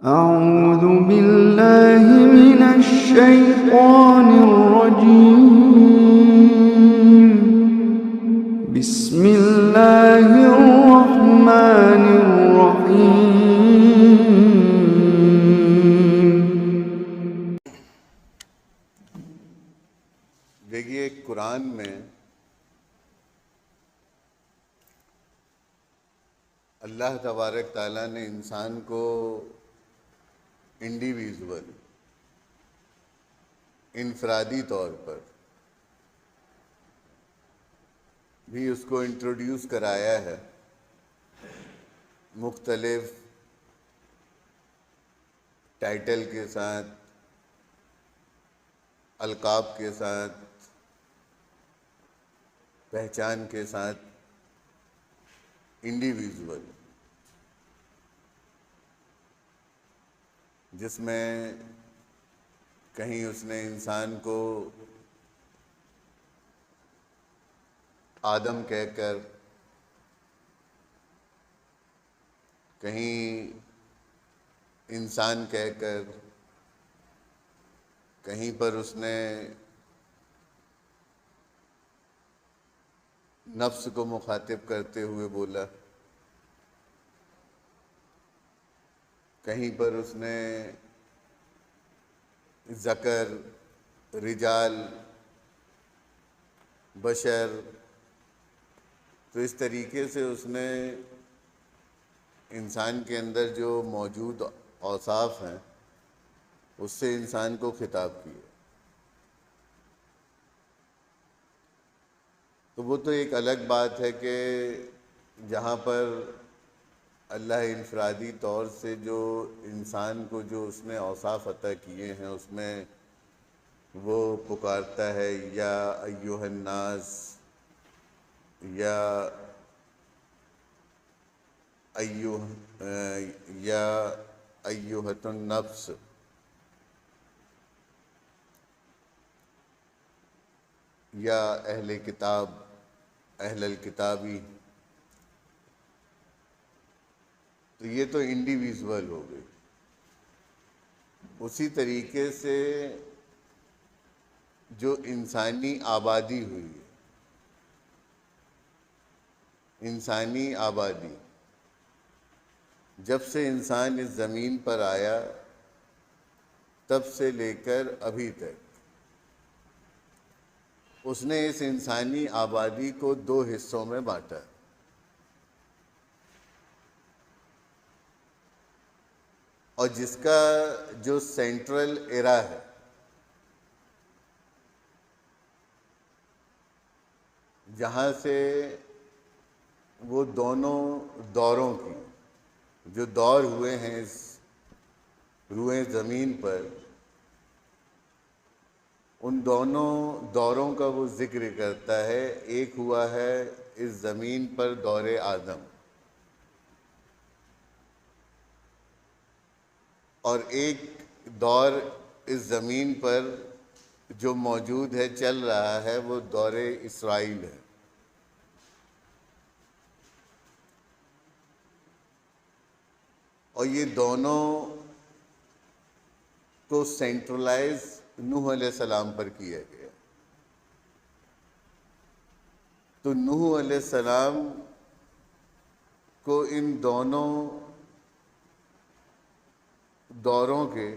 أعوذ بالله من الشيطان الرجيم. بسم الله الرحمن الرحيم. دیکھیے قرآن میں اللہ تبارک تعالیٰ نے انسان کو انڈیویژول انفرادی طور پر بھی اس کو انٹروڈیوس کرایا ہے مختلف ٹائٹل کے ساتھ، القاب کے ساتھ، پہچان کے ساتھ، انڈیویژول، جس میں کہیں اس نے انسان کو آدم کہہ کر، کہیں انسان کہہ کر، کہیں پر اس نے نفس کو مخاطب کرتے ہوئے بولا، کہیں پر اس نے ذکر، رجال، بشر، تو اس طریقے سے اس نے انسان کے اندر جو موجود اوصاف ہیں اس سے انسان کو خطاب کیا۔ تو وہ تو ایک الگ بات ہے کہ جہاں پر اللہ انفرادی طور سے جو انسان کو جو اس نے اوصاف عطا کیے ہیں اس میں وہ پکارتا ہے یا ایھا الناس، یا ایھۃ النفس، یا اہل کتاب، اہل الکتابی، تو یہ تو انڈیویژول ہو گئی۔ اسی طریقے سے جو انسانی آبادی ہوئی ہے، انسانی آبادی جب سے انسان اس زمین پر آیا تب سے لے کر ابھی تک اس نے اس انسانی آبادی کو دو حصوں میں بانٹا، اور جس کا جو سینٹرل ایرا ہے جہاں سے وہ دونوں دوروں کی جو دور ہوئے ہیں اس روئے زمین پر، ان دونوں دوروں کا وہ ذکر کرتا ہے۔ ایک ہوا ہے اس زمین پر دور آدم، اور ایک دور اس زمین پر جو موجود ہے، چل رہا ہے، وہ دور اسرائیل ہے۔ اور یہ دونوں کو سینٹرلائز نوح علیہ السلام پر کیا گیا۔ تو نوح علیہ السلام کو ان دونوں دوروں کے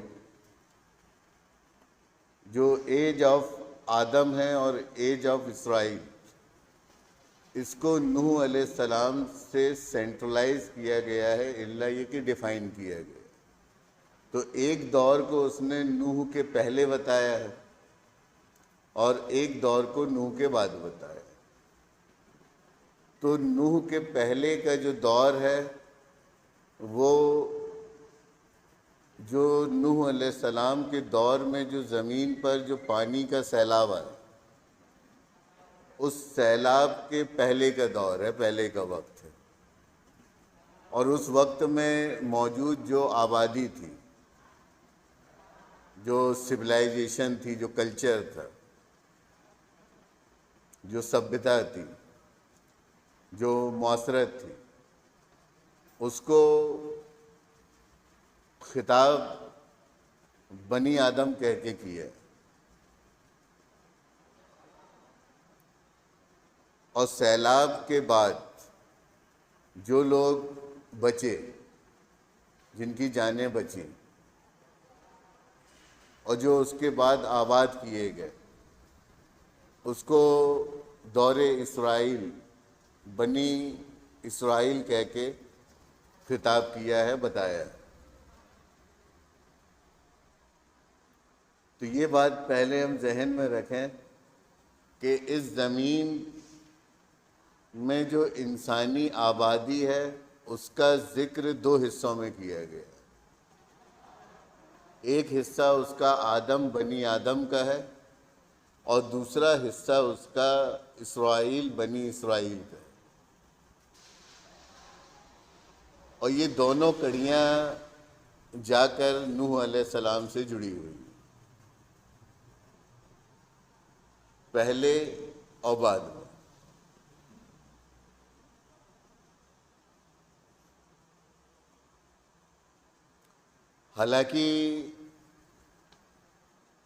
جو ایج آف آدم ہے اور ایج آف اسرائیل، اس کو نوح علیہ السلام سے سینٹرلائز کیا گیا ہے، الا یہ کہ ڈیفائن کیا گیا۔ تو ایک دور کو اس نے نوح کے پہلے بتایا ہے اور ایک دور کو نوح کے بعد بتایا ہے۔ تو نوح کے پہلے کا جو دور ہے وہ جو نوح علیہ السلام کے دور میں جو زمین پر جو پانی کا سیلاب آیا، اس سیلاب کے پہلے کا دور ہے، پہلے کا وقت ہے، اور اس وقت میں موجود جو آبادی تھی، جو سویلائزیشن تھی، جو کلچر تھا، جو سبھیتا تھی، جو معاشرت تھی، اس کو خطاب بنی آدم کہہ کے کیا ہے، اور سیلاب کے بعد جو لوگ بچے، جن کی جانیں بچیں، اور جو اس کے بعد آباد کیے گئے، اس کو دور اسرائیل، بنی اسرائیل کہہ کے خطاب کیا ہے، بتایا ہے۔ تو یہ بات پہلے ہم ذہن میں رکھیں کہ اس زمین میں جو انسانی آبادی ہے اس کا ذکر دو حصوں میں کیا گیا ہے۔ ایک حصہ اس کا آدم، بنی آدم کا ہے، اور دوسرا حصہ اس کا اسرائیل، بنی اسرائیل کا ہے۔ اور یہ دونوں کڑیاں جا کر نوح علیہ السلام سے جڑی ہوئی ہیں، پہلے اور بعد میں۔ حالانکہ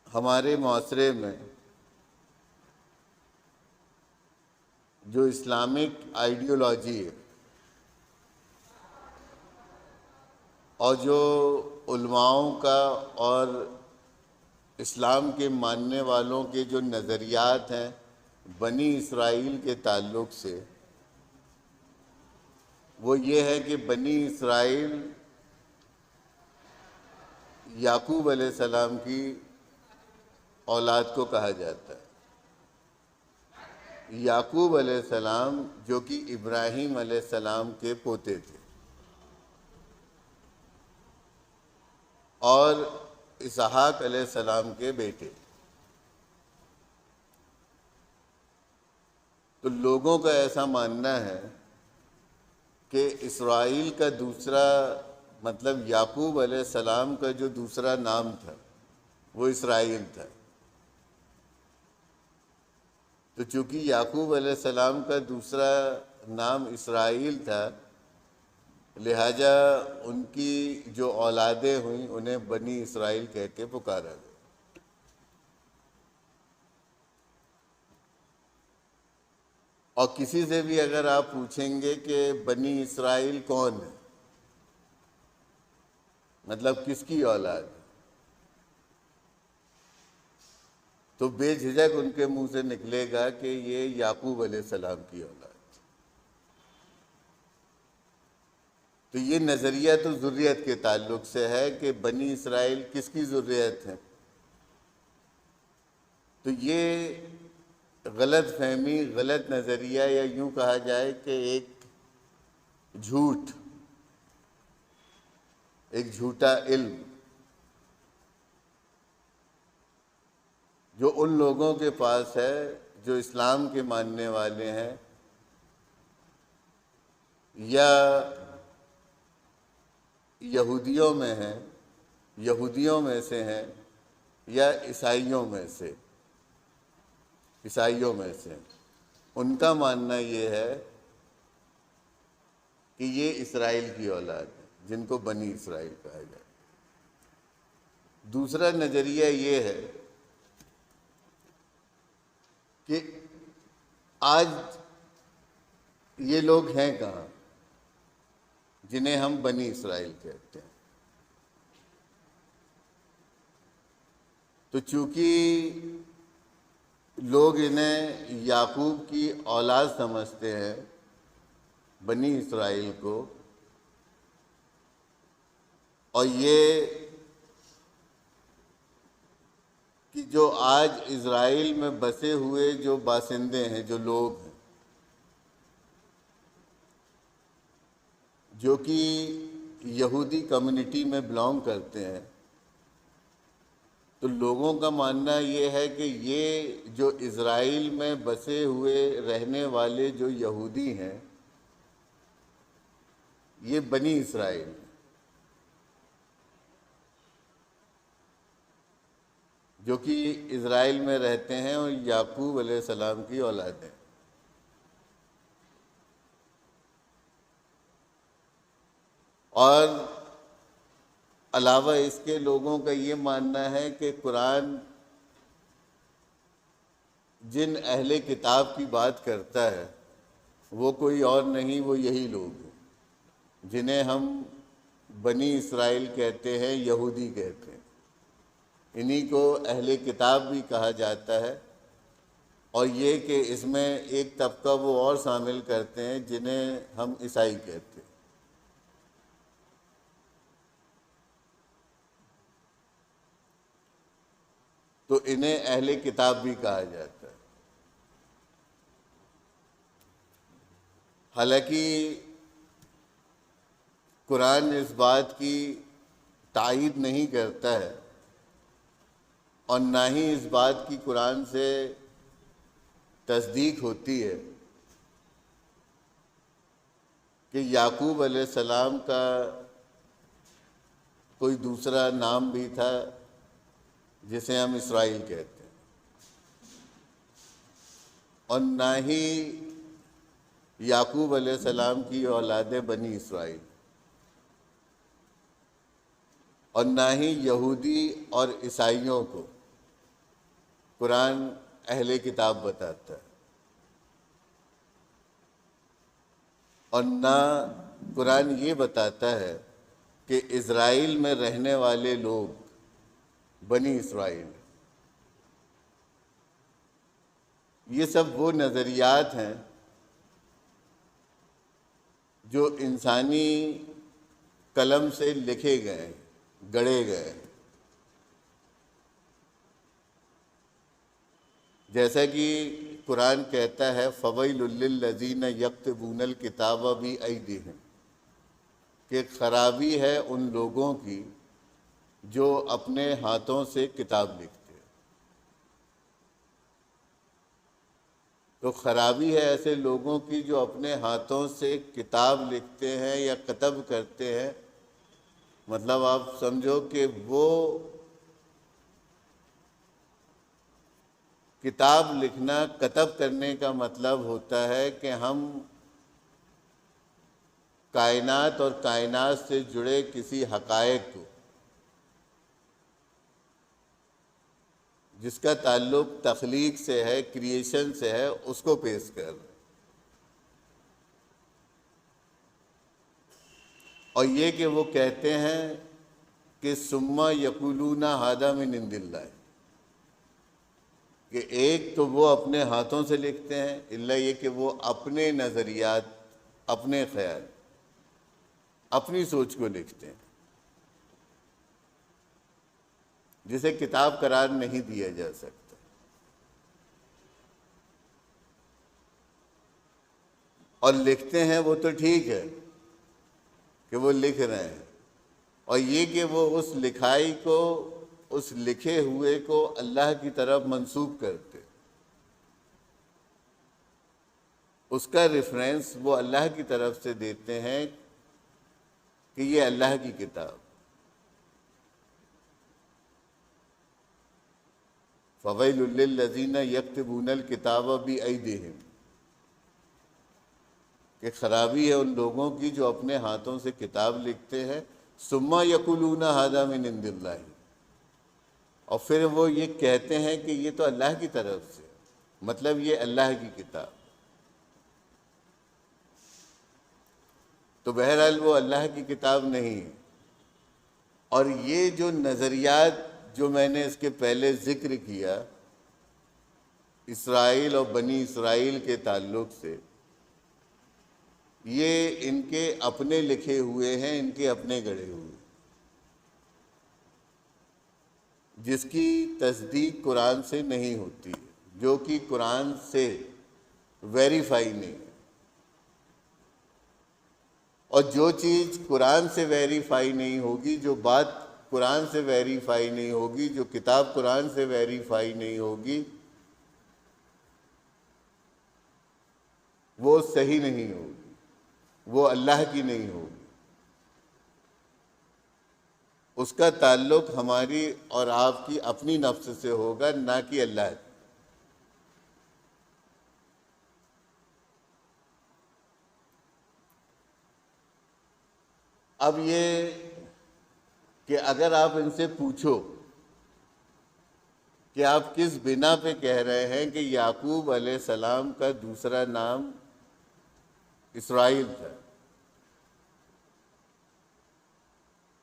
ہمارے معاشرے میں جو اسلامک آئیڈیالوجی ہے اور جو علماؤں کا اور اسلام کے ماننے والوں کے جو نظریات ہیں بنی اسرائیل کے تعلق سے، وہ یہ ہے کہ بنی اسرائیل یعقوب علیہ السلام کی اولاد کو کہا جاتا ہے۔ یعقوب علیہ السلام جو کہ ابراہیم علیہ السلام کے پوتے تھے، اور اسحاق علیہ السلام کے بیٹے۔ تو لوگوں کا ایسا ماننا ہے کہ اسرائیل کا دوسرا مطلب یعقوب علیہ السلام کا جو دوسرا نام تھا وہ اسرائیل تھا۔ تو چونکہ یعقوب علیہ السلام کا دوسرا نام اسرائیل تھا، لہٰذا ان کی جو اولادیں ہوئیں انہیں بنی اسرائیل کہہ کے پکارا گیا۔ اور کسی سے بھی اگر آپ پوچھیں گے کہ بنی اسرائیل کون ہے، مطلب کس کی اولاد ہے، تو بے جھجک ان کے منہ سے نکلے گا کہ یہ یعقوب علیہ السلام کی اولاد۔ تو یہ نظریہ تو ذریت کے تعلق سے ہے کہ بنی اسرائیل کس کی ذریت ہے۔ تو یہ غلط فہمی، غلط نظریہ، یا یوں کہا جائے کہ ایک جھوٹا علم جو ان لوگوں کے پاس ہے جو اسلام کے ماننے والے ہیں یا یہودیوں میں سے ہیں یا عیسائیوں میں سے، ان کا ماننا یہ ہے کہ یہ اسرائیل کی اولاد ہے، جن کو بنی اسرائیل کہا جائے۔ دوسرا نظریہ یہ ہے کہ آج یہ لوگ ہیں کہاں جنہیں ہم بنی اسرائیل کہتے ہیں؟ تو چونکہ لوگ انہیں یعقوب کی اولاد سمجھتے ہیں، بنی اسرائیل کو، اور یہ کہ جو آج اسرائیل میں بسے ہوئے جو باشندے ہیں، جو لوگ ہیں، جو کہ یہودی کمیونٹی میں بلانگ کرتے ہیں، تو لوگوں کا ماننا یہ ہے کہ یہ جو اسرائیل میں بسے ہوئے رہنے والے جو یہودی ہیں، یہ بنی اسرائیل ہیں، جو کہ اسرائیل میں رہتے ہیں اور یعقوب علیہ السلام کی اولاد ہیں۔ اور علاوہ اس کے لوگوں کا یہ ماننا ہے کہ قرآن جن اہل کتاب کی بات کرتا ہے وہ کوئی اور نہیں، وہ یہی لوگ ہیں جنہیں ہم بنی اسرائیل کہتے ہیں، یہودی کہتے ہیں۔ انہی کو اہل کتاب بھی کہا جاتا ہے، اور یہ کہ اس میں ایک طبقہ وہ اور شامل کرتے ہیں جنہیں ہم عیسائی کہتے ہیں۔ تو انہیں اہل کتاب بھی کہا جاتا ہے۔ حالانکہ قرآن اس بات کی تائید نہیں کرتا ہے، اور نہ ہی اس بات کی قرآن سے تصدیق ہوتی ہے کہ یعقوب علیہ السلام کا کوئی دوسرا نام بھی تھا جسے ہم اسرائیل کہتے ہیں، اور نہ ہی یعقوب علیہ السلام کی اولاد بنی اسرائیل، اور نہ ہی یہودی اور عیسائیوں کو قرآن اہل کتاب بتاتا ہے، اور نہ قرآن یہ بتاتا ہے کہ اسرائیل میں رہنے والے لوگ بنی اسرائیل۔ یہ سب وہ نظریات ہیں جو انسانی قلم سے لکھے گئے، گڑھے گئے۔ جیسا کہ قرآن کہتا ہے فَوَيْلٌ لِّلَّذِينَ يَكْتُبُونَ الْكِتَابَ بِأَيْدِيهِمْ، کہ خرابی ہے ان لوگوں کی جو اپنے ہاتھوں سے کتاب لکھتے ہیں۔ تو خرابی ہے ایسے لوگوں کی جو اپنے ہاتھوں سے کتاب لکھتے ہیں یا کتب کرتے ہیں، مطلب آپ سمجھو کہ وہ کتاب لکھنا، کتب کرنے کا مطلب ہوتا ہے کہ ہم کائنات اور کائنات سے جڑے کسی حقائق کو، جس کا تعلق تخلیق سے ہے، کریشن سے ہے، اس کو پیش کر رہے ہیں۔ اور یہ کہ وہ کہتے ہیں کہ ثم یقولون ھذا من عند اللہ، کہ ایک تو وہ اپنے ہاتھوں سے لکھتے ہیں، الا یہ کہ وہ اپنے نظریات، اپنے خیال، اپنی سوچ کو لکھتے ہیں، جسے کتاب قرار نہیں دیا جا سکتا۔ اور لکھتے ہیں وہ تو ٹھیک ہے کہ وہ لکھ رہے ہیں، اور یہ کہ وہ اس لکھائی کو، اس لکھے ہوئے کو اللہ کی طرف منسوب کرتے، اس کا ریفرنس وہ اللہ کی طرف سے دیتے ہیں کہ یہ اللہ کی کتاب۔ فَوَيْلٌ لِّلَّذِينَ يَكْتُبُونَ الْكِتَابَ بِأَيْدِيهِمْ، کہ خرابی ہے ان لوگوں کی جو اپنے ہاتھوں سے کتاب لکھتے ہیں، ثُمَّ يَقُولُونَ ھَذَا مِنْ عِنْدِ اللَّهِ، اور پھر وہ یہ کہتے ہیں کہ یہ تو اللہ کی طرف سے، مطلب یہ اللہ کی کتاب۔ تو بہرحال وہ اللہ کی کتاب نہیں ہے۔ اور یہ جو نظریات جو میں نے اس کے پہلے ذکر کیا اسرائیل اور بنی اسرائیل کے تعلق سے، یہ ان کے اپنے لکھے ہوئے ہیں، ان کے اپنے گڑھے ہوئے، جس کی تصدیق قرآن سے نہیں ہوتی، جو کہ قرآن سے ویریفائی نہیں ہے۔ اور جو چیز قرآن سے ویریفائی نہیں ہوگی، جو بات قرآن سے ویریفائی نہیں ہوگی، جو کتاب قرآن سے ویریفائی نہیں ہوگی، وہ صحیح نہیں ہوگی، وہ اللہ کی نہیں ہوگی۔ اس کا تعلق ہماری اور آپ کی اپنی نفس سے ہوگا، نہ کہ اللہ کی۔ اب یہ کہ اگر آپ ان سے پوچھو کہ آپ کس بنا پہ کہہ رہے ہیں کہ یعقوب علیہ السلام کا دوسرا نام اسرائیل تھا،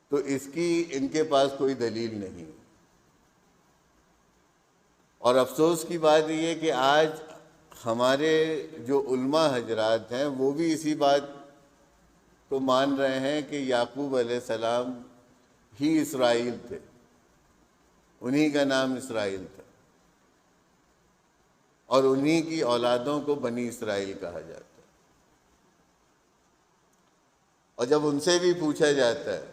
تو اس کی ان کے پاس کوئی دلیل نہیں۔ اور افسوس کی بات یہ ہے کہ آج ہمارے جو علماء حضرات ہیں وہ بھی اسی بات کو مان رہے ہیں کہ یعقوب علیہ السلام ہی اسرائیل تھے، انہی کا نام اسرائیل تھا، اور انہی کی اولادوں کو بنی اسرائیل کہا جاتا ہے۔ اور جب ان سے بھی پوچھا جاتا ہے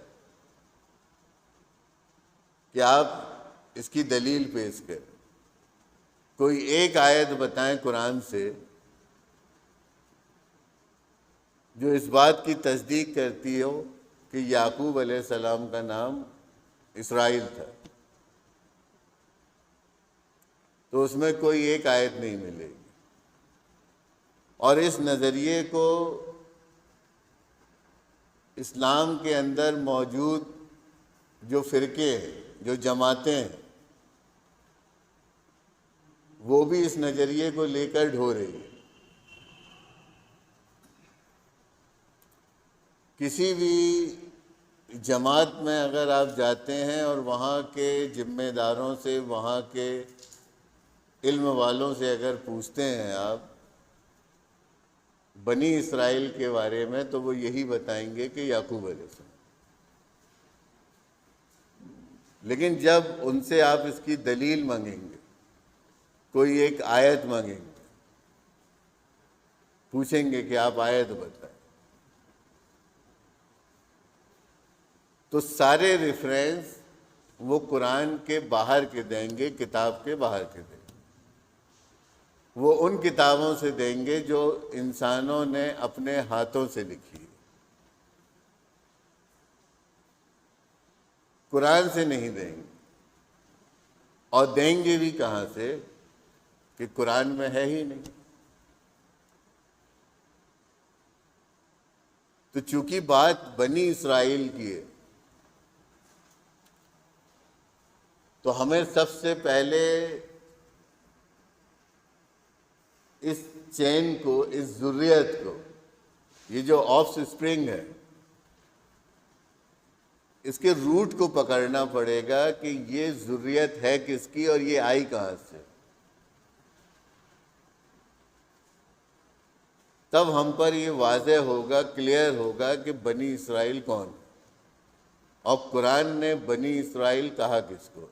کہ آپ اس کی دلیل پیش کریں، کوئی ایک آیت بتائیں قرآن سے جو اس بات کی تصدیق کرتی ہو کہ یعقوب علیہ السلام کا نام اسرائیل تھا، تو اس میں کوئی ایک آیت نہیں ملے گی۔ اور اس نظریے کو اسلام کے اندر موجود جو فرقے ہیں، جو جماعتیں ہیں، وہ بھی اس نظریے کو لے کر ڈھو رہی ہے۔ کسی بھی جماعت میں اگر آپ جاتے ہیں اور وہاں کے ذمہ داروں سے، وہاں کے علم والوں سے اگر پوچھتے ہیں آپ بنی اسرائیل کے بارے میں، تو وہ یہی بتائیں گے کہ یعقوب علیہ السلام۔ لیکن جب ان سے آپ اس کی دلیل مانگیں گے، کوئی ایک آیت مانگیں گے، پوچھیں گے کہ آپ آیت بتائیں، تو سارے ریفرنس وہ قرآن کے باہر کے دیں گے، کتاب کے باہر کے دیں گے۔ وہ ان کتابوں سے دیں گے جو انسانوں نے اپنے ہاتھوں سے لکھی ہے، قرآن سے نہیں دیں گے۔ اور دیں گے بھی کہاں سے کہ قرآن میں ہے ہی نہیں۔ تو چونکہ بات بنی اسرائیل کی ہے، تو ہمیں سب سے پہلے اس چین کو، اس ذریت کو، یہ جو آف اسپرنگ ہے، اس کے روٹ کو پکڑنا پڑے گا کہ یہ ذریت ہے کس کی اور یہ آئی کہاں سے۔ تب ہم پر یہ واضح ہوگا، کلیئر ہوگا کہ بنی اسرائیل کون ہے، اور قرآن نے بنی اسرائیل کہا کس کو۔